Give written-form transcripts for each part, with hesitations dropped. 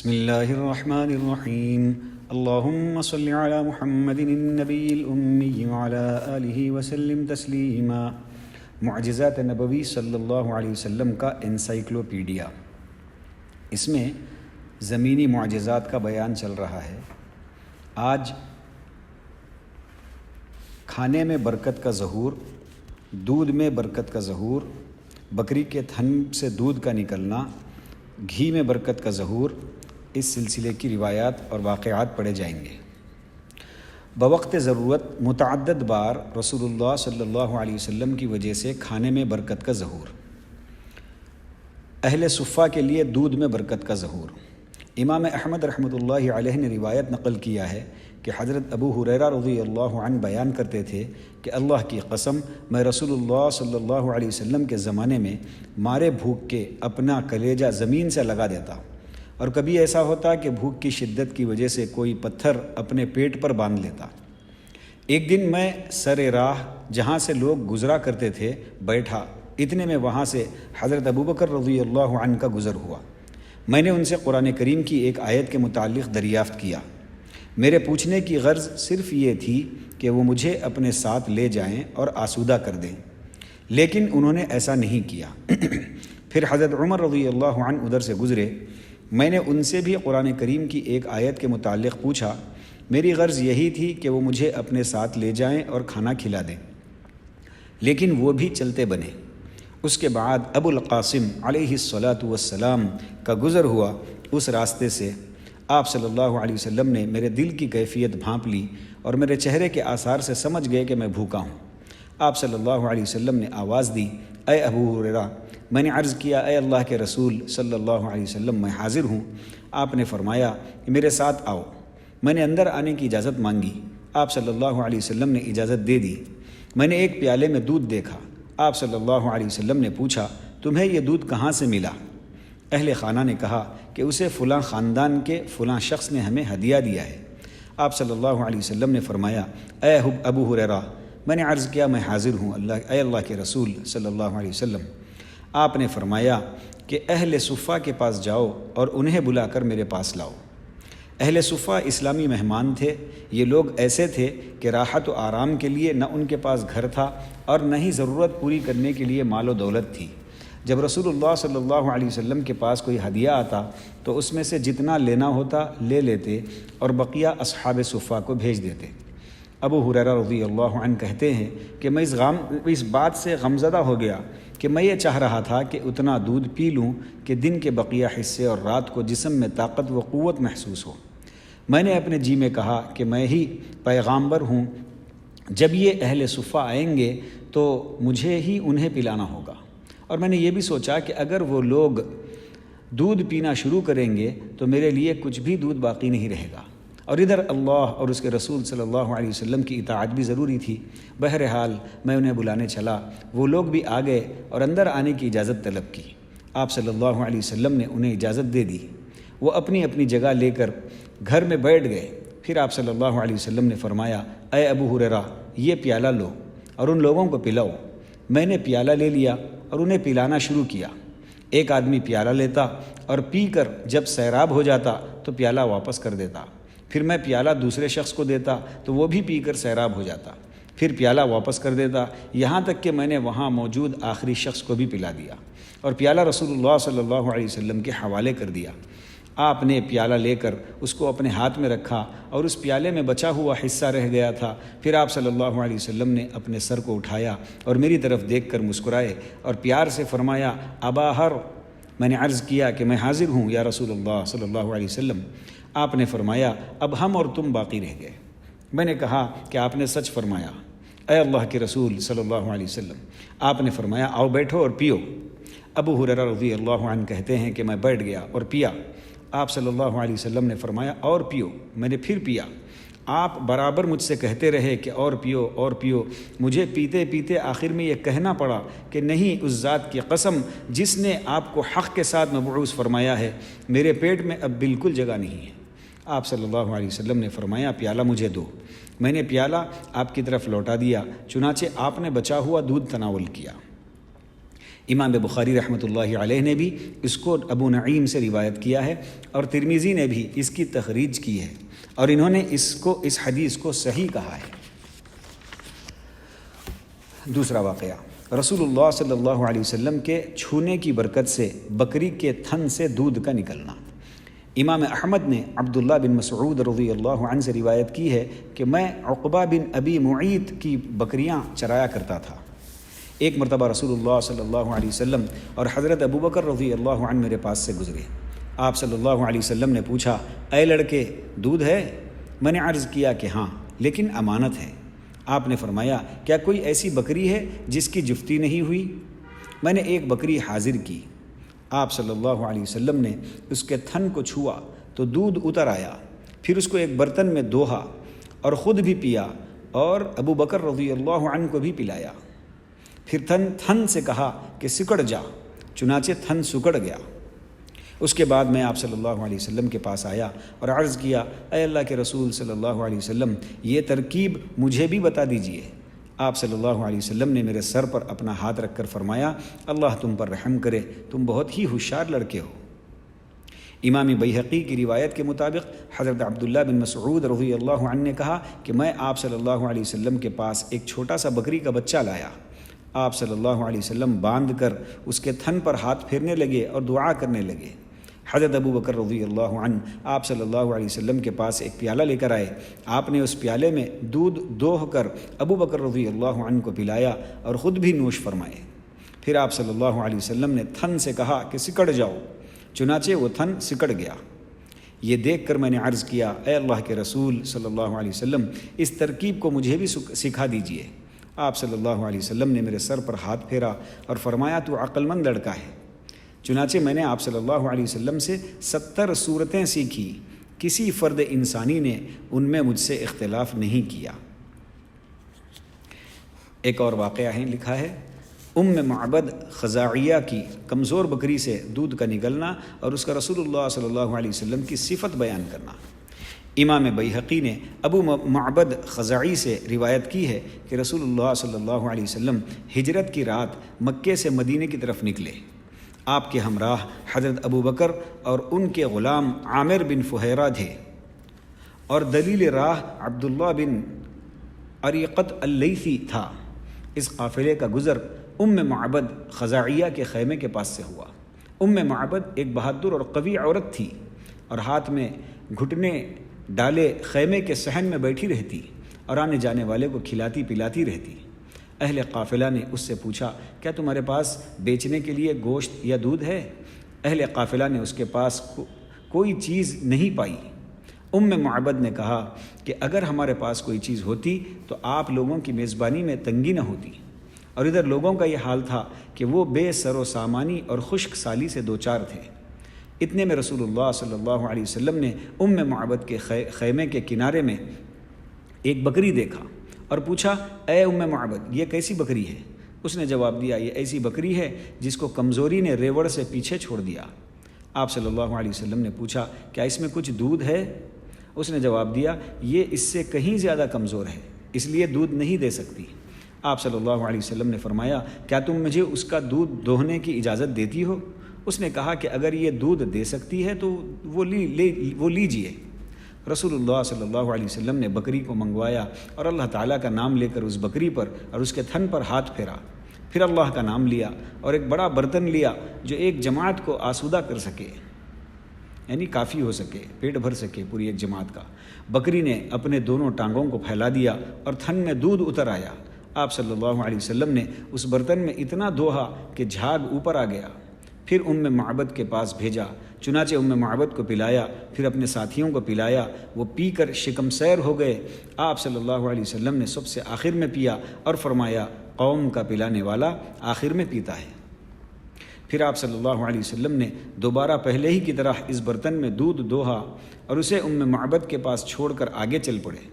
بسم اللہ الرحمن الرحیم اللہم صل علی محمد النبی الأمی وعلی آلہ وسلم تسلیما۔ معجزات نبوی صلی اللہ علیہ وسلم کا انسائکلوپیڈیا، اس میں زمینی معجزات کا بیان چل رہا ہے۔ آج کھانے میں برکت کا ظہور، دودھ میں برکت کا ظہور، بکری کے تھن سے دودھ کا نکلنا، گھی میں برکت کا ظہور، اس سلسلے کی روایات اور واقعات پڑھے جائیں گے۔ بوقت ضرورت متعدد بار رسول اللہ صلی اللہ علیہ وسلم کی وجہ سے کھانے میں برکت کا ظہور۔ اہل صفہ کے لیے دودھ میں برکت کا ظہور۔ امام احمد رحمۃ اللہ علیہ نے روایت نقل کیا ہے کہ حضرت ابو ہریرہ رضی اللہ عنہ بیان کرتے تھے کہ اللہ کی قسم، میں رسول اللہ صلی اللہ علیہ وسلم کے زمانے میں مارے بھوک کے اپنا کلیجہ زمین سے لگا دیتا، اور کبھی ایسا ہوتا کہ بھوک کی شدت کی وجہ سے کوئی پتھر اپنے پیٹ پر باندھ لیتا۔ ایک دن میں سر راہ جہاں سے لوگ گزرا کرتے تھے بیٹھا، اتنے میں وہاں سے حضرت ابوبکر رضی اللہ عنہ کا گزر ہوا۔ میں نے ان سے قرآن کریم کی ایک آیت کے متعلق دریافت کیا۔ میرے پوچھنے کی غرض صرف یہ تھی کہ وہ مجھے اپنے ساتھ لے جائیں اور آسودہ کر دیں، لیکن انہوں نے ایسا نہیں کیا۔ پھر حضرت عمر رضی اللہ عنہ ادھر سے گزرے۔ میں نے ان سے بھی قرآن کریم کی ایک آیت کے متعلق پوچھا۔ میری غرض یہی تھی کہ وہ مجھے اپنے ساتھ لے جائیں اور کھانا کھلا دیں، لیکن وہ بھی چلتے بنے۔ اس کے بعد ابو القاسم علیہ الصلاۃ والسلام کا گزر ہوا۔ اس راستے سے آپ صلی اللہ علیہ وسلم نے میرے دل کی کیفیت بھانپ لی اور میرے چہرے کے آثار سے سمجھ گئے کہ میں بھوکا ہوں۔ آپ صلی اللہ علیہ وسلم نے آواز دی، اے ابو ہریرہ۔ میں نے عرض کیا، اے اللہ کے رسول صلی اللہ علیہ وسلم، میں حاضر ہوں۔ آپ نے فرمایا کہ میرے ساتھ آؤ۔ میں نے اندر آنے کی اجازت مانگی۔ آپ صلی اللہ علیہ وسلم نے اجازت دے دی۔ میں نے ایک پیالے میں دودھ دیکھا۔ آپ صلی اللہ علیہ وسلم نے پوچھا، تمہیں یہ دودھ کہاں سے ملا؟ اہل خانہ نے کہا کہ اسے فلاں خاندان کے فلاں شخص نے ہمیں ہدیہ دیا ہے۔ آپ صلی اللہ علیہ وسلم نے فرمایا، اے ابو ہریرہ۔ میں نے عرض کیا، میں حاضر ہوں اے اللہ کے رسول صلی اللہ علیہ وسلم۔ آپ نے فرمایا کہ اہل صفہ کے پاس جاؤ اور انہیں بلا کر میرے پاس لاؤ۔ اہل صفہ اسلامی مہمان تھے۔ یہ لوگ ایسے تھے کہ راحت و آرام کے لیے نہ ان کے پاس گھر تھا اور نہ ہی ضرورت پوری کرنے کے لیے مال و دولت تھی۔ جب رسول اللہ صلی اللہ علیہ وسلم کے پاس کوئی ہدیہ آتا تو اس میں سے جتنا لینا ہوتا لے لیتے اور بقیہ اصحاب صفہ کو بھیج دیتے۔ ابو ہریرہ رضی اللہ عنہ کہتے ہیں کہ میں اس بات سے غمزدہ ہو گیا کہ میں یہ چاہ رہا تھا کہ اتنا دودھ پی لوں کہ دن کے بقیہ حصے اور رات کو جسم میں طاقت و قوت محسوس ہو۔ میں نے اپنے جی میں کہا کہ میں ہی پیغامبر ہوں، جب یہ اہل صفہ آئیں گے تو مجھے ہی انہیں پلانا ہوگا۔ اور میں نے یہ بھی سوچا کہ اگر وہ لوگ دودھ پینا شروع کریں گے تو میرے لیے کچھ بھی دودھ باقی نہیں رہے گا، اور ادھر اللہ اور اس کے رسول صلی اللہ علیہ وسلم کی اطاعت بھی ضروری تھی۔ بہرحال میں انہیں بلانے چلا۔ وہ لوگ بھی آ گئے اور اندر آنے کی اجازت طلب کی۔ آپ صلی اللہ علیہ وسلم نے انہیں اجازت دے دی۔ وہ اپنی اپنی جگہ لے کر گھر میں بیٹھ گئے۔ پھر آپ صلی اللہ علیہ وسلم نے فرمایا، اے ابو ہریرہ، یہ پیالہ لو اور ان لوگوں کو پلاؤ۔ میں نے پیالہ لے لیا اور انہیں پلانا شروع کیا۔ ایک آدمی پیالہ لیتا اور پی کر جب سیراب ہو جاتا تو پیالہ واپس کر دیتا۔ پھر میں پیالہ دوسرے شخص کو دیتا تو وہ بھی پی کر سیراب ہو جاتا، پھر پیالہ واپس کر دیتا، یہاں تک کہ میں نے وہاں موجود آخری شخص کو بھی پلا دیا اور پیالہ رسول اللہ صلی اللہ علیہ وسلم کے حوالے کر دیا۔ آپ نے پیالہ لے کر اس کو اپنے ہاتھ میں رکھا اور اس پیالے میں بچا ہوا حصہ رہ گیا تھا۔ پھر آپ صلی اللہ علیہ وسلم نے اپنے سر کو اٹھایا اور میری طرف دیکھ کر مسکرائے اور پیار سے فرمایا، ابا ہر۔ میں نے عرض کیا کہ میں حاضر ہوں یا رسول اللہ صلی اللہ علیہ وسلم۔ آپ نے فرمایا، اب ہم اور تم باقی رہ گئے۔ میں نے کہا کہ آپ نے سچ فرمایا اے اللہ کے رسول صلی اللہ علیہ وسلم۔ آپ نے فرمایا، آؤ بیٹھو اور پیو۔ ابو ہریرہ رضی اللہ عنہ کہتے ہیں کہ میں بیٹھ گیا اور پیا۔ آپ صلی اللہ علیہ وسلم نے فرمایا، اور پیو۔ میں نے پھر پیا۔ آپ برابر مجھ سے کہتے رہے کہ اور پیو اور پیو۔ مجھے پیتے پیتے آخر میں یہ کہنا پڑا کہ نہیں، اس ذات کی قسم جس نے آپ کو حق کے ساتھ مبعوث فرمایا ہے، میرے پیٹ میں اب بالکل جگہ نہیں ہے۔ آپ صلی اللہ علیہ وسلم نے فرمایا، پیالہ مجھے دو۔ میں نے پیالہ آپ کی طرف لوٹا دیا، چنانچہ آپ نے بچا ہوا دودھ تناول کیا۔ امام بخاری رحمۃ اللہ علیہ نے بھی اس کو ابو نعیم سے روایت کیا ہے اور ترمذی نے بھی اس کی تخریج کی ہے اور انہوں نے اس حدیث کو صحیح کہا ہے۔ دوسرا واقعہ، رسول اللہ صلی اللہ علیہ وسلم کے چھونے کی برکت سے بکری کے تھن سے دودھ کا نکلنا۔ امام احمد نے عبداللہ بن مسعود رضی اللہ عنہ سے روایت کی ہے کہ میں عقبہ بن ابی معیط کی بکریاں چرایا کرتا تھا۔ ایک مرتبہ رسول اللہ صلی اللہ علیہ وسلم اور حضرت ابو بکر رضی اللہ عنہ میرے پاس سے گزرے۔ آپ صلی اللہ علیہ وسلم نے پوچھا، اے لڑکے، دودھ ہے؟ میں نے عرض کیا کہ ہاں، لیکن امانت ہے۔ آپ نے فرمایا، کیا کوئی ایسی بکری ہے جس کی جفتی نہیں ہوئی؟ میں نے ایک بکری حاضر کی۔ آپ صلی اللہ علیہ وسلم نے اس کے تھن کو چھوا تو دودھ اتر آیا، پھر اس کو ایک برتن میں دوہا اور خود بھی پیا اور ابو بکر رضی اللہ عنہ کو بھی پلایا۔ پھر تھن سے کہا کہ سکڑ جا، چنانچہ تھن سکڑ گیا۔ اس کے بعد میں آپ صلی اللہ علیہ وسلم کے پاس آیا اور عرض کیا، اے اللہ کے رسول صلی اللہ علیہ وسلم، یہ ترکیب مجھے بھی بتا دیجئے۔ آپ صلی اللہ علیہ وسلم نے میرے سر پر اپنا ہاتھ رکھ کر فرمایا، اللہ تم پر رحم کرے، تم بہت ہی ہوشیار لڑکے ہو۔ امام بیہقی کی روایت کے مطابق حضرت عبداللہ بن مسعود رضی اللہ عنہ نے کہا کہ میں آپ صلی اللہ علیہ وسلم کے پاس ایک چھوٹا سا بکری کا بچہ لایا۔ آپ صلی اللہ علیہ وسلم باندھ کر اس کے تھن پر ہاتھ پھیرنے لگے اور دعا کرنے لگے۔ حضرت ابو بکر رضی اللہ عنہ آپ صلی اللہ علیہ وسلم کے پاس ایک پیالہ لے کر آئے۔ آپ نے اس پیالے میں دودھ دوہ کر ابو بکر رضی اللہ عنہ کو پلایا اور خود بھی نوش فرمائے۔ پھر آپ صلی اللہ علیہ وسلم نے تھن سے کہا کہ سکڑ جاؤ، چنانچہ وہ تھن سکڑ گیا۔ یہ دیکھ کر میں نے عرض کیا، اے اللہ کے رسول صلی اللہ علیہ وسلم، اس ترکیب کو مجھے بھی سکھا دیجئے۔ آپ صلی اللہ علیہ وسلم نے میرے سر پر ہاتھ پھیرا اور فرمایا، تو عقل مند لڑکا ہے۔ چنانچہ میں نے آپ صلی اللہ علیہ وسلم سے 70 صورتیں سیکھی، کسی فرد انسانی نے ان میں مجھ سے اختلاف نہیں کیا۔ ایک اور واقعہ ہے، لکھا ہے، معبد خزاعیہ کی کمزور بکری سے دودھ کا نکلنا اور اس کا رسول اللہ صلی اللہ علیہ وسلم کی صفت بیان کرنا۔ امام بیہقی نے ابو معبد خزاعی سے روایت کی ہے کہ رسول اللہ صلی اللہ علیہ وسلم ہجرت کی رات مکے سے مدینے کی طرف نکلے۔ آپ کے ہمراہ حضرت ابو بکر اور ان کے غلام عامر بن فہیرہ تھے اور دلیل راہ عبداللہ بن عریقت اللیثی تھا۔ اس قافلے کا گزر معبد خزاعیہ کے خیمے کے پاس سے ہوا۔ معبد ایک بہادر اور قوی عورت تھی اور ہاتھ میں گھٹنے ڈالے خیمے کے صحن میں بیٹھی رہتی اور آنے جانے والے کو کھلاتی پلاتی رہتی۔ اہل قافلہ نے اس سے پوچھا، کیا تمہارے پاس بیچنے کے لیے گوشت یا دودھ ہے؟ اہل قافلہ نے اس کے پاس کوئی چیز نہیں پائی۔ معبد نے کہا کہ اگر ہمارے پاس کوئی چیز ہوتی تو آپ لوگوں کی میزبانی میں تنگی نہ ہوتی۔ اور ادھر لوگوں کا یہ حال تھا کہ وہ بے سر و سامانی اور خشک سالی سے دوچار تھے۔ اتنے میں رسول اللہ صلی اللہ علیہ وسلم نے معبد کے خیمے کے کنارے میں ایک بکری دیکھا اور پوچھا، اے معبد، یہ کیسی بکری ہے؟ اس نے جواب دیا، یہ ایسی بکری ہے جس کو کمزوری نے ریوڑ سے پیچھے چھوڑ دیا۔ آپ صلی اللہ علیہ وسلم نے پوچھا، کیا اس میں کچھ دودھ ہے؟ اس نے جواب دیا، یہ اس سے کہیں زیادہ کمزور ہے، اس لیے دودھ نہیں دے سکتی۔ آپ صلی اللہ علیہ وسلم نے فرمایا، کیا تم مجھے اس کا دودھ دوہنے کی اجازت دیتی ہو؟ اس نے کہا کہ اگر یہ دودھ دے سکتی ہے تو وہ لیجئے۔ رسول اللہ صلی اللہ علیہ وسلم نے بکری کو منگوایا اور اللہ تعالیٰ کا نام لے کر اس بکری پر اور اس کے تھن پر ہاتھ پھیرا، پھر اللہ کا نام لیا اور ایک بڑا برتن لیا جو ایک جماعت کو آسودہ کر سکے، یعنی کافی ہو سکے، پیٹ بھر سکے پوری ایک جماعت کا۔ بکری نے اپنے دونوں ٹانگوں کو پھیلا دیا اور تھن میں دودھ اتر آیا۔ آپ صلی اللہ علیہ وسلم نے اس برتن میں اتنا دوہا کہ جھاگ اوپر آ گیا، پھر معبد کے پاس بھیجا، چنانچہ معبد کو پلایا، پھر اپنے ساتھیوں کو پلایا، وہ پی کر شکم سیر ہو گئے۔ آپ صلی اللہ علیہ وسلم نے سب سے آخر میں پیا اور فرمایا، قوم کا پلانے والا آخر میں پیتا ہے۔ پھر آپ صلی اللہ علیہ وسلم نے دوبارہ پہلے ہی کی طرح اس برتن میں دودھ دوہا اور اسے معبد کے پاس چھوڑ کر آگے چل پڑے۔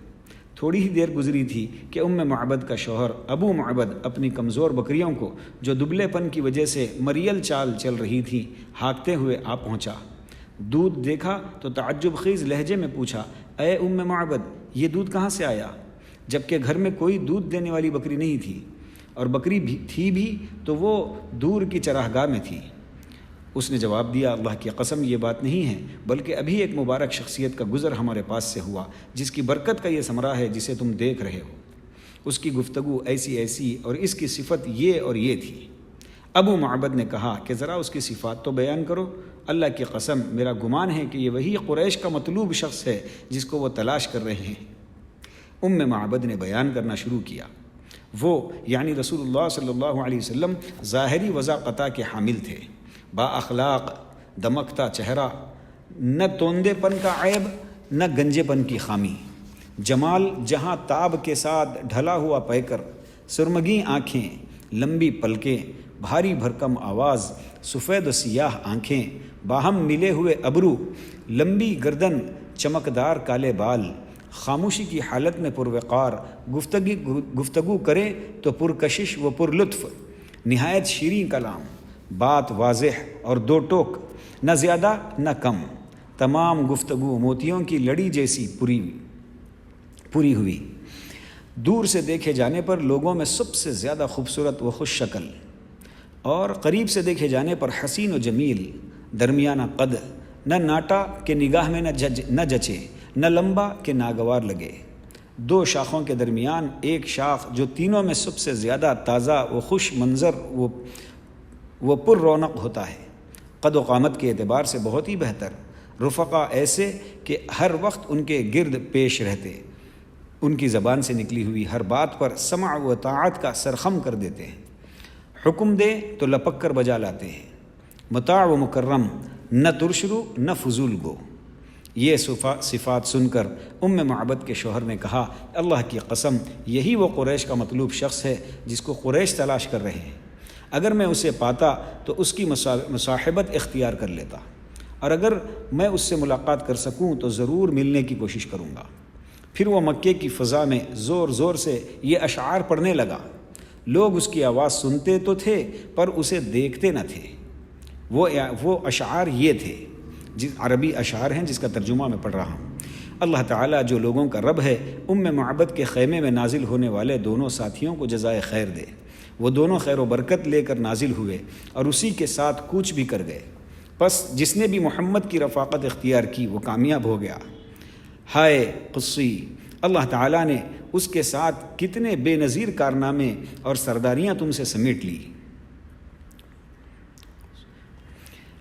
تھوڑی ہی دیر گزری تھی کہ معبد کا شوہر ابو معبد اپنی کمزور بکریوں کو جو دبلے پن کی وجہ سے مریل چال چل رہی تھی ہانکتے ہوئے آ پہنچا۔ دودھ دیکھا تو تعجب خیز لہجے میں پوچھا، اے معبد، یہ دودھ کہاں سے آیا؟ جبکہ گھر میں کوئی دودھ دینے والی بکری نہیں تھی۔ اور بکری بھی تھی بھی تو وہ دور کی چراگاہ میں تھی۔ اس نے جواب دیا، اللہ کی قسم یہ بات نہیں ہے، بلکہ ابھی ایک مبارک شخصیت کا گزر ہمارے پاس سے ہوا جس کی برکت کا یہ ثمرہ ہے جسے تم دیکھ رہے ہو۔ اس کی گفتگو ایسی ایسی اور اس کی صفت یہ اور یہ تھی۔ ابو معبد نے کہا کہ ذرا اس کی صفات تو بیان کرو۔ اللہ کی قسم میرا گمان ہے کہ یہ وہی قریش کا مطلوب شخص ہے جس کو وہ تلاش کر رہے ہیں۔ معبد نے بیان کرنا شروع کیا۔ وہ یعنی رسول اللہ صلی اللہ علیہ وسلم ظاہری وضاقتہ کے حامل تھے، با اخلاق، دمکتا چہرہ، نہ توندے پن کا عیب نہ گنجے پن کی خامی، جمال جہاں تاب کے ساتھ ڈھلا ہوا پیکر، سرمگی آنکھیں، لمبی پلکیں، بھاری بھرکم آواز، سفید و سیاہ آنکھیں، باہم ملے ہوئے ابرو، لمبی گردن، چمکدار کالے بال، خاموشی کی حالت میں پروقار، گفتگو کرے تو پرکشش و پر لطف، نہایت شیریں کلام، بات واضح اور دو ٹوک، نہ زیادہ نہ کم، تمام گفتگو موتیوں کی لڑی جیسی پوری ہوئی، دور سے دیکھے جانے پر لوگوں میں سب سے زیادہ خوبصورت و خوش شکل، اور قریب سے دیکھے جانے پر حسین و جمیل، درمیانہ قد، نہ ناٹا کہ نگاہ میں نہ جچے، نہ لمبا کہ ناگوار لگے، دو شاخوں کے درمیان ایک شاخ جو تینوں میں سب سے زیادہ تازہ و خوش منظر وہ پر رونق ہوتا ہے، قد و قامت کے اعتبار سے بہت ہی بہتر، رفقا ایسے کہ ہر وقت ان کے گرد پیش رہتے، ان کی زبان سے نکلی ہوئی ہر بات پر سمع و طاعت کا سرخم کر دیتے ہیں، حکم دے تو لپک کر بجا لاتے ہیں، مطاع و مکرم، نہ ترشرو نہ فضول گو۔ یہ صفات سن کر معبد کے شوہر نے کہا، اللہ کی قسم یہی وہ قریش کا مطلوب شخص ہے جس کو قریش تلاش کر رہے ہیں، اگر میں اسے پاتا تو اس کی مصاحبت اختیار کر لیتا، اور اگر میں اس سے ملاقات کر سکوں تو ضرور ملنے کی کوشش کروں گا۔ پھر وہ مکے کی فضا میں زور زور سے یہ اشعار پڑھنے لگا، لوگ اس کی آواز سنتے تو تھے پر اسے دیکھتے نہ تھے۔ وہ اشعار یہ تھے، عربی اشعار ہیں جس کا ترجمہ میں پڑھ رہا ہوں۔ اللہ تعالیٰ جو لوگوں کا رب ہے، معبد کے خیمے میں نازل ہونے والے دونوں ساتھیوں کو جزائے خیر دے۔ وہ دونوں خیر و برکت لے کر نازل ہوئے اور اسی کے ساتھ کوچ بھی کر گئے، پس جس نے بھی محمد کی رفاقت اختیار کی وہ کامیاب ہو گیا۔ ہائے قصی، اللہ تعالیٰ نے اس کے ساتھ کتنے بے نظیر کارنامے اور سرداریاں تم سے سمیٹ لی۔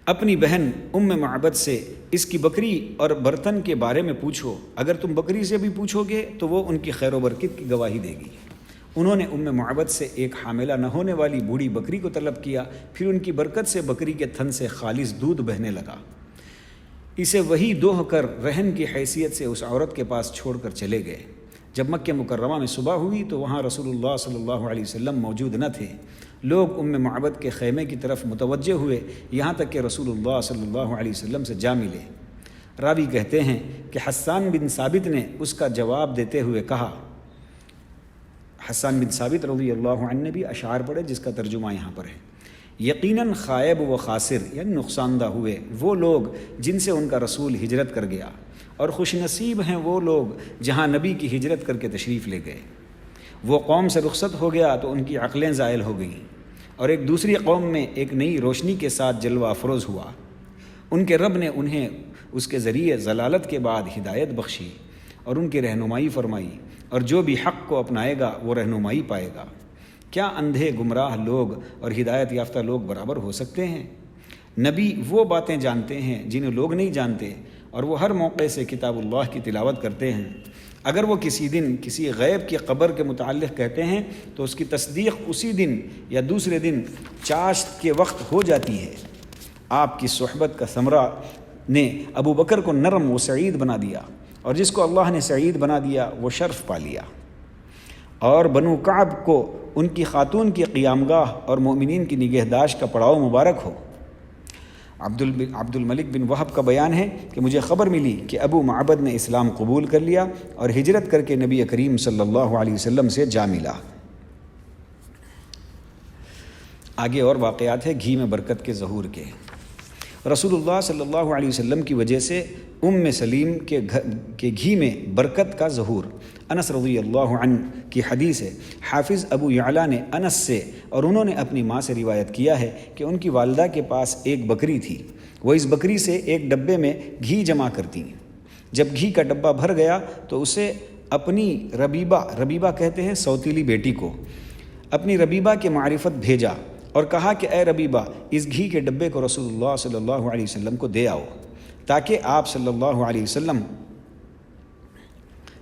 اپنی بہن معبد سے اس کی بکری اور برتن کے بارے میں پوچھو، اگر تم بکری سے بھی پوچھو گے تو وہ ان کی خیر و برکت کی گواہی دے گی۔ انہوں نے معبد سے ایک حاملہ نہ ہونے والی بوڑھی بکری کو طلب کیا، پھر ان کی برکت سے بکری کے تھن سے خالص دودھ بہنے لگا۔ اسے وہی دوہ کر رہن کی حیثیت سے اس عورت کے پاس چھوڑ کر چلے گئے۔ جب مکہ مکرمہ میں صبح ہوئی تو وہاں رسول اللہ صلی اللہ علیہ وسلم موجود نہ تھے۔ لوگ معبد کے خیمے کی طرف متوجہ ہوئے، یہاں تک کہ رسول اللہ صلی اللہ علیہ وسلم سے جا ملے۔ راوی کہتے ہیں کہ حسان بن ثابت نے اس کا جواب دیتے ہوئے کہا، حسان بن ثابت رضی اللہ عنہ نے بھی اشعار پڑھے جس کا ترجمہ یہاں پر ہے۔ یقیناً خائب و خاسر یعنی نقصان دہ ہوئے وہ لوگ جن سے ان کا رسول ہجرت کر گیا، اور خوش نصیب ہیں وہ لوگ جہاں نبی کی ہجرت کر کے تشریف لے گئے۔ وہ قوم سے رخصت ہو گیا تو ان کی عقلیں زائل ہو گئیں، اور ایک دوسری قوم میں ایک نئی روشنی کے ساتھ جلوہ افروز ہوا۔ ان کے رب نے انہیں اس کے ذریعے ضلالت کے بعد ہدایت بخشی اور ان کی رہنمائی فرمائی، اور جو بھی حق کو اپنائے گا وہ رہنمائی پائے گا۔ کیا اندھے گمراہ لوگ اور ہدایت یافتہ لوگ برابر ہو سکتے ہیں؟ نبی وہ باتیں جانتے ہیں جنہیں لوگ نہیں جانتے، اور وہ ہر موقع سے کتاب اللہ کی تلاوت کرتے ہیں۔ اگر وہ کسی دن کسی غیب کی قبر کے متعلق کہتے ہیں تو اس کی تصدیق اسی دن یا دوسرے دن چاشت کے وقت ہو جاتی ہے۔ آپ کی صحبت کا ثمرہ نے ابو بکر کو نرم و سعید بنا دیا، اور جس کو اللہ نے سعید بنا دیا وہ شرف پا لیا۔ اور بنو کعب کو ان کی خاتون کی قیامگاہ اور مومنین کی نگہداشت کا پڑاؤ مبارک ہو۔ عبد الملک بن وہب کا بیان ہے کہ مجھے خبر ملی کہ ابو معبد نے اسلام قبول کر لیا اور ہجرت کر کے نبی کریم صلی اللہ علیہ وسلم سے جا ملا۔ آگے اور واقعات ہیں گھی میں برکت کے ظہور کے۔ رسول اللہ صلی اللہ علیہ وسلم کی وجہ سے سلیم کے گھی میں برکت کا ظہور۔ انس رضی اللہ عنہ کی حدیث ہے، حافظ ابو یعلا نے انس سے اور انہوں نے اپنی ماں سے روایت کیا ہے کہ ان کی والدہ کے پاس ایک بکری تھی، وہ اس بکری سے ایک ڈبے میں گھی جمع کرتی۔ جب گھی کا ڈبہ بھر گیا تو اسے اپنی ربیبہ کہتے ہیں سوتیلی بیٹی کو، اپنی ربیبہ کے معرفت بھیجا اور کہا کہ اے ربیبہ، اس گھی کے ڈبے کو رسول اللہ صلی اللہ علیہ وسلم کو دے آؤ تاکہ آپ صلی اللہ علیہ وسلم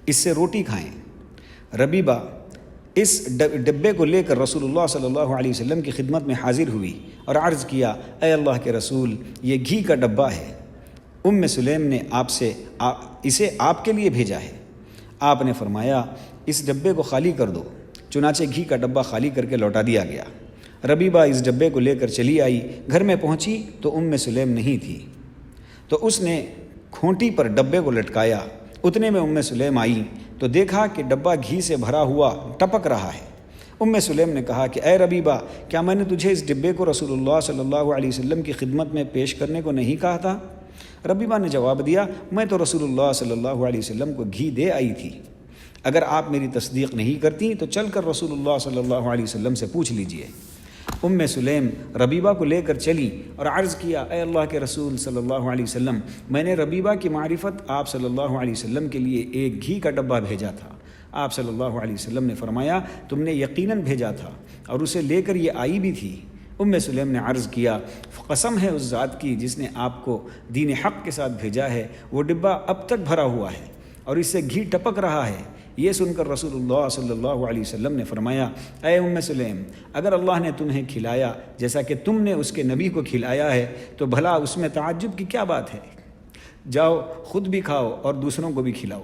اس سے روٹی کھائیں۔ ربیبہ اس ڈبے کو لے کر رسول اللہ صلی اللہ علیہ وسلم کی خدمت میں حاضر ہوئی اور عرض کیا، اے اللہ کے رسول، یہ گھی کا ڈبہ ہے، سلیم نے اسے آپ کے لیے بھیجا ہے۔ آپ نے فرمایا، اس ڈبے کو خالی کر دو۔ چنانچہ گھی کا ڈبہ خالی کر کے لوٹا دیا گیا۔ ربیبہ اس ڈبے کو لے کر چلی آئی، گھر میں پہنچی تو سلیم نہیں تھی، تو اس نے کھونٹی پر ڈبے کو لٹکایا۔ اتنے میں سلیم آئی تو دیکھا کہ ڈبہ گھی سے بھرا ہوا ٹپک رہا ہے۔ سلیم نے کہا کہ اے ربیبہ، کیا میں نے تجھے اس ڈبے کو رسول اللہ صلی اللہ علیہ وسلم کی خدمت میں پیش کرنے کو نہیں کہا تھا؟ ربیبہ نے جواب دیا، میں تو رسول اللہ صلی اللہ علیہ وسلم کو گھی دے آئی تھی، اگر آپ میری تصدیق نہیں کرتی تو چل کر رسول اللہ صلی اللہ علیہ وسلم سے پوچھ لیجئے۔ سلیم ربیبہ کو لے کر چلی اور عرض کیا، اے اللہ کے رسول صلی اللہ علیہ وسلم، میں نے ربیبہ کی معرفت آپ صلی اللہ علیہ وسلم کے لیے ایک گھی کا ڈبہ بھیجا تھا۔ آپ صلی اللہ علیہ وسلم نے فرمایا، تم نے یقیناً بھیجا تھا اور اسے لے کر یہ آئی بھی تھی۔ سلیم نے عرض کیا، قسم ہے اس ذات کی جس نے آپ کو دین حق کے ساتھ بھیجا ہے، وہ ڈبہ اب تک بھرا ہوا ہے اور اس سے گھی ٹپک رہا ہے۔ یہ سن کر رسول اللہ صلی اللہ علیہ وسلم نے فرمایا، اے سلیم، اگر اللہ نے تمہیں کھلایا جیسا کہ تم نے اس کے نبی کو کھلایا ہے تو بھلا اس میں تعجب کی کیا بات ہے؟ جاؤ خود بھی کھاؤ اور دوسروں کو بھی کھلاؤ۔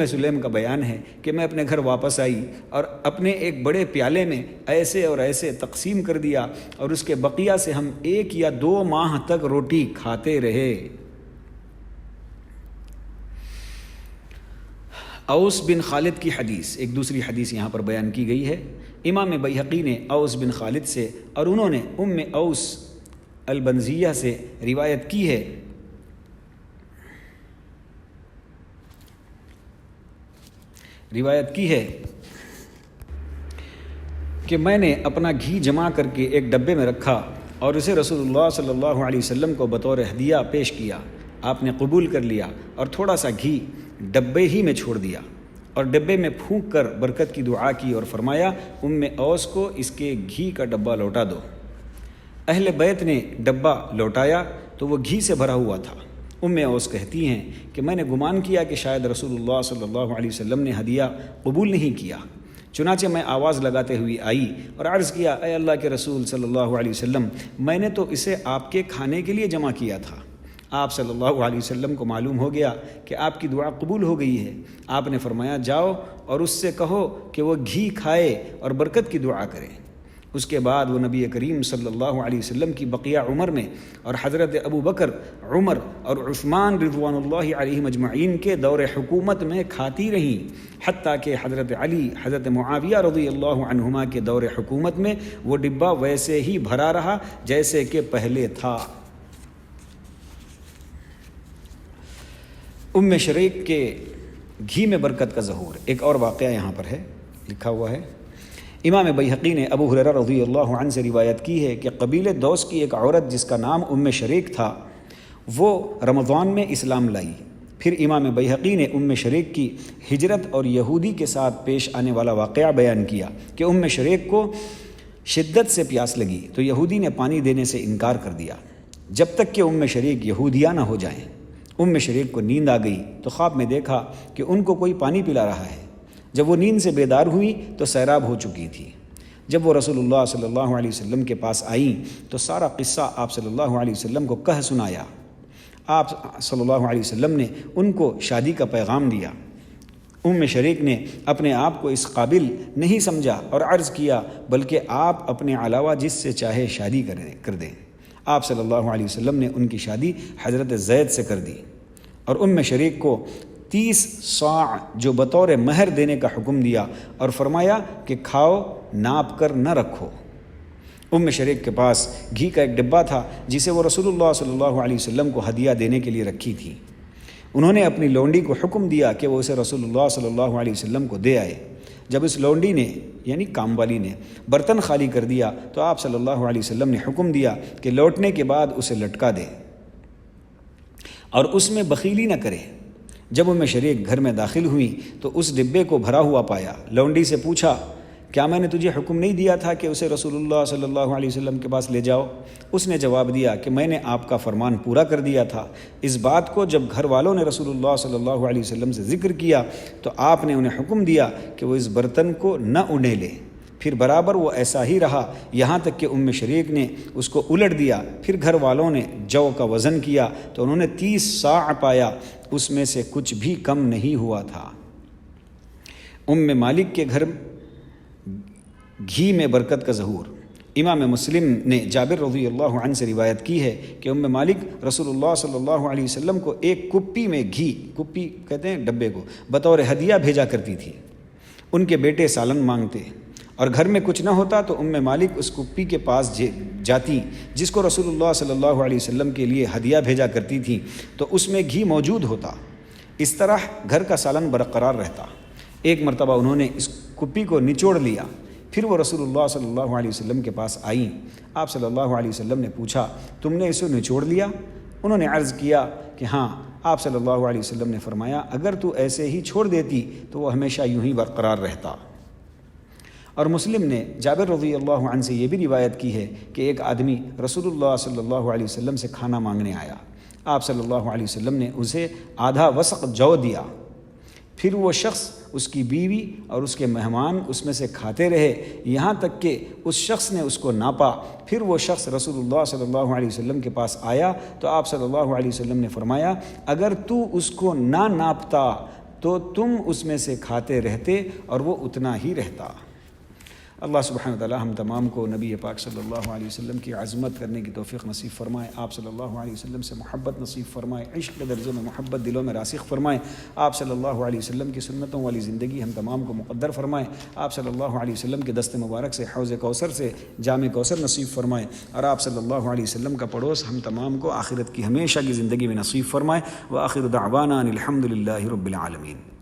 سلیم کا بیان ہے کہ میں اپنے گھر واپس آئی اور اپنے ایک بڑے پیالے میں ایسے اور ایسے تقسیم کر دیا اور اس کے بقیہ سے ہم 1 یا 2 ماہ تک روٹی کھاتے رہے۔ اوس بن خالد کی حدیث، ایک دوسری حدیث یہاں پر بیان کی گئی ہے۔ امام بیہقی نے اوس بن خالد سے اور انہوں نے اوس البنزیہ سے روایت کی ہے کہ میں نے اپنا گھی جمع کر کے ایک ڈبے میں رکھا اور اسے رسول اللہ صلی اللہ علیہ وسلم کو بطور ہدیہ پیش کیا۔ آپ نے قبول کر لیا اور تھوڑا سا گھی ڈبے ہی میں چھوڑ دیا اور ڈبے میں پھونک کر برکت کی دعا کی اور فرمایا، اوس کو اس کے گھی کا ڈبہ لوٹا دو۔ اہل بیت نے ڈبہ لوٹایا تو وہ گھی سے بھرا ہوا تھا۔ اوس کہتی ہیں کہ میں نے گمان کیا کہ شاید رسول اللہ صلی اللہ علیہ وسلم نے ہدیہ قبول نہیں کیا، چنانچہ میں آواز لگاتے ہوئی آئی اور عرض کیا، اے اللہ کے رسول صلی اللہ علیہ وسلم، میں نے تو اسے آپ کے کھانے کے لیے جمع کیا تھا۔ آپ صلی اللہ علیہ وسلم کو معلوم ہو گیا کہ آپ کی دعا قبول ہو گئی ہے۔ آپ نے فرمایا، جاؤ اور اس سے کہو کہ وہ گھی کھائے اور برکت کی دعا کرے۔ اس کے بعد وہ نبی کریم صلی اللہ علیہ وسلم کی بقیہ عمر میں اور حضرت ابو بکر، عمر اور عثمان رضوان اللہ علیہم اجمعین کے دور حکومت میں کھاتی رہیں، حتیٰ کہ حضرت علی، حضرت معاویہ رضی اللہ عنہما کے دور حکومت میں وہ ڈبہ ویسے ہی بھرا رہا جیسے کہ پہلے تھا۔ شریک کے گھی میں برکت کا ظہور، ایک اور واقعہ یہاں پر ہے، لکھا ہوا ہے۔ امام بیہقی نے ابو ہریرہ رضی اللہ عنہ سے روایت کی ہے کہ قبیلے دوس کی ایک عورت جس کا نام شریک تھا، وہ رمضان میں اسلام لائی۔ پھر امام بیہقی نے شریک کی ہجرت اور یہودی کے ساتھ پیش آنے والا واقعہ بیان کیا کہ شریک کو شدت سے پیاس لگی تو یہودی نے پانی دینے سے انکار کر دیا جب تک کہ شریک یہودیہ نہ ہو جائیں۔ شریک کو نیند آ گئی تو خواب میں دیکھا کہ ان کو کوئی پانی پلا رہا ہے۔ جب وہ نیند سے بیدار ہوئی تو سیراب ہو چکی تھی۔ جب وہ رسول اللہ صلی اللہ علیہ وسلم کے پاس آئیں تو سارا قصہ آپ صلی اللہ علیہ وسلم کو کہہ سنایا۔ آپ صلی اللہ علیہ وسلم نے ان کو شادی کا پیغام دیا۔ شریک نے اپنے آپ کو اس قابل نہیں سمجھا اور عرض کیا، بلکہ آپ اپنے علاوہ جس سے چاہے شادی کر دیں۔ آپ صلی اللہ علیہ وسلم نے ان کی شادی حضرت زید سے کر دی اور شریک کو 30 صاع جو بطور مہر دینے کا حکم دیا اور فرمایا کہ کھاؤ، ناپ کر نہ رکھو۔ شریک کے پاس گھی کا ایک ڈبہ تھا جسے وہ رسول اللہ صلی اللہ علیہ وسلم کو ہدیہ دینے کے لیے رکھی تھی۔ انہوں نے اپنی لونڈی کو حکم دیا کہ وہ اسے رسول اللہ صلی اللہ علیہ وسلم کو دے آئے۔ جب اس لونڈی نے یعنی کام والی نے برتن خالی کر دیا تو آپ صلی اللہ علیہ وسلم نے حکم دیا کہ لوٹنے کے بعد اسے لٹکا دے اور اس میں بخیلی نہ کرے۔ جب ام شریک گھر میں داخل ہوئیں تو اس ڈبے کو بھرا ہوا پایا۔ لونڈی سے پوچھا، کیا میں نے تجھے حکم نہیں دیا تھا کہ اسے رسول اللہ صلی اللہ علیہ وسلم کے پاس لے جاؤ؟ اس نے جواب دیا کہ میں نے آپ کا فرمان پورا کر دیا تھا۔ اس بات کو جب گھر والوں نے رسول اللہ صلی اللہ علیہ وسلم سے ذکر کیا تو آپ نے انہیں حکم دیا کہ وہ اس برتن کو نہ اڑنے لے۔ پھر برابر وہ ایسا ہی رہا یہاں تک کہ ام شریک نے اس کو الٹ دیا۔ پھر گھر والوں نے جو کا وزن کیا تو انہوں نے 30 صاع پایا، اس میں سے کچھ بھی کم نہیں ہوا تھا۔ ام مالک کے گھر گھی میں برکت کا ظہور۔ امام مسلم نے جابر رضی اللہ عنہ سے روایت کی ہے کہ ام مالک رسول اللہ صلی اللہ علیہ وسلم کو ایک کپی میں گھی، کپی کہتے ہیں ڈبے کو، بطور ہدیہ بھیجا کرتی تھی۔ ان کے بیٹے سالن مانگتے اور گھر میں کچھ نہ ہوتا تو ام مالک اس کپی کے پاس جاتی جس کو رسول اللہ صلی اللہ علیہ وسلم کے لیے ہدیہ بھیجا کرتی تھی، تو اس میں گھی موجود ہوتا۔ اس طرح گھر کا سالن برقرار رہتا۔ ایک مرتبہ انہوں نے اس کپی کو نچوڑ لیا، پھر وہ رسول اللہ صلی اللہ علیہ وسلم کے پاس آئیں۔ آپ صلی اللہ علیہ وسلم نے پوچھا، تم نے اسے نچوڑ لیا؟ انہوں نے عرض کیا کہ ہاں۔ آپ صلی اللہ علیہ وسلم نے فرمایا، اگر تو ایسے ہی چھوڑ دیتی تو وہ ہمیشہ یوں ہی برقرار رہتا۔ اور مسلم نے جابر رضی اللہ عنہ سے یہ بھی روایت کی ہے کہ ایک آدمی رسول اللہ صلی اللہ علیہ وسلم سے کھانا مانگنے آیا۔ آپ صلی اللہ علیہ وسلم نے اسے آدھا وسق جو دیا۔ پھر وہ شخص، اس کی بیوی اور اس کے مہمان اس میں سے کھاتے رہے یہاں تک کہ اس شخص نے اس کو ناپا۔ پھر وہ شخص رسول اللہ صلی اللہ علیہ وسلم کے پاس آیا تو آپ صلی اللہ علیہ وسلم نے فرمایا، اگر تو اس کو نہ ناپتا تو تم اس میں سے کھاتے رہتے اور وہ اتنا ہی رہتا۔ اللہ سبحانہ وتعالی ہم تمام کو نبی پاک صلی اللہ علیہ وسلم کی عظمت کرنے کی توفیق نصیب فرمائے، آپ صلی اللہ علیہ وسلم سے محبت نصیب فرمائے، عشق کے درجے میں محبت دلوں میں راسخ فرمائے، آپ صلی اللہ علیہ وسلم کی سنتوں والی زندگی ہم تمام کو مقدر فرمائے، آپ صلی اللہ علیہ وسلم کے دست مبارک سے حوض کوثر سے جام کوثر نصیب فرمائے، اور آپ صلی اللہ علیہ وسلم کا پڑوس ہم تمام کو آخرت کی ہمیشہ کی زندگی میں نصیب فرمائے۔ وآخر دعوانا ان الحمد للہ رب العالمین۔